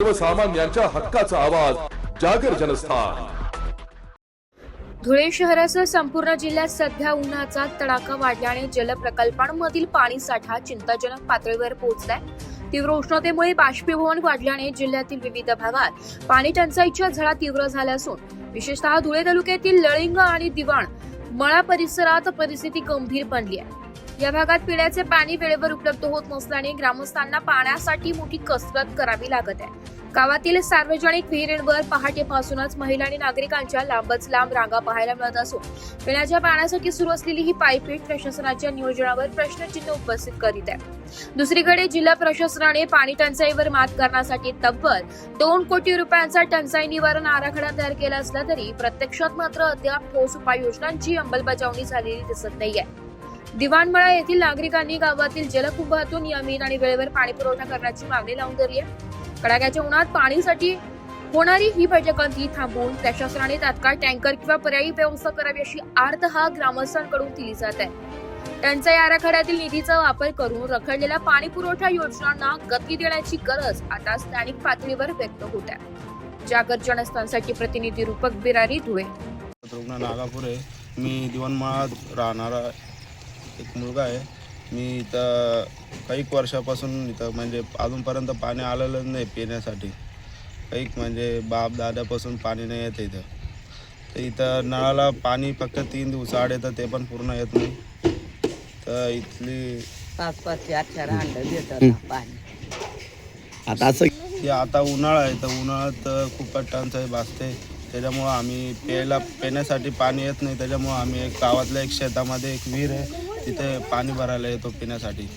सर्वसामान्यांच्या हक्काचा आवाज जागर जनस्थान। धुळे शहरासह संपूर्ण जिल्ह्यात सध्या उन्हाचा तडाखा वाढल्याने जलप्रकल्पांमधील पाणी साठा चिंताजनक पातळीवर पोहोचलाय। तीव्र उष्णतेमुळे बाष्पीभवन वाढल्याने जिल्ह्यातील विविध भागात पाणी टंचाईच्या झळा तीव्र झाल्या असून विशेषतः धुळे तालुक्यातील लळिंग आणि दिवाण मळा परिसरात परिस्थिती गंभीर बनली आहे। या भागात पिण्याचे पाणी वेळेवर उपलब्ध होत नसल्याने ग्रामस्थांना पाण्यासाठी मोठी कसरत करावी लागत आहे। गावातील सार्वजनिक विहिरींवर पहाटेपासूनच महिला आणि नागरिकांच्या लांबच लांब रांगा पाहायला मिळत असून पिण्याच्या पाण्यासाठी सुरू असलेली ही पायपीट प्रशासनाच्या नियोजनावर प्रश्नचिन्ह उपस्थित करीत आहे। दुसरीकडे जिल्हा प्रशासनाने पाणी टंचाईवर मात करण्यासाठी तब्बल 2 कोटी रुपयांचा टंचाई निवारण आराखडा तयार केला असला तरी प्रत्यक्षात मात्र अद्याप ठोस उपाययोजनांची अंमलबजावणी झालेली दिसत नाहीये। दिवाणमळा येथील नागरिकांनी गावातील जलकुंभातून नियमित आणि वेळेवर पाणी पुरवठा करण्याची मागणी लावून धरली आहे। कडाक्याच्या उन्हात पाणीसाठी होणारी ही बैठकांती थांबवून प्रशासनाने तात्काळ टँकर किंवा पर्यायी व्यवस्था करावी अशी आर्तहा ग्रामस्थांकडून दिली जात आहे। टंचाई आराखड्यातील निधीचा वापर करून रखडलेल्या पाणी पुरवठा योजनांना गती देण्याची गरज आता स्थानिक पातळीवर व्यक्त होत आहे। जागर जनस्थानसाठी प्रतिनिधी रूपक बिरारी, धुळे। रुग्ण नागापूर आहे। मी दिवाणमळात राहणारा एक मुलगा आहे। मी इथं काही वर्षापासून इथं म्हणजे अजूनपर्यंत पाणी आलेलं नाही पिण्यासाठी। काही म्हणजे बाप दादापासून पाणी नाही येत इथं। तर इथं नळाला पाणी फक्त 3 दिवसाआड येतं, ते पण पूर्ण येत नाही। तर इथली 5-5 4-4 हंडे देतात पाणी। आता उन्हाळा आहे, तर उन्हाळ्यात खूपच टंचाई भासते। त्याच्यामुळं आम्ही पिण्यासाठी पाणी येत नाही। त्याच्यामुळं आम्ही गावातल्या एक शेतामध्ये एक विहीर आहे, तिथे पाणी भरायला येतो पिण्यासाठी।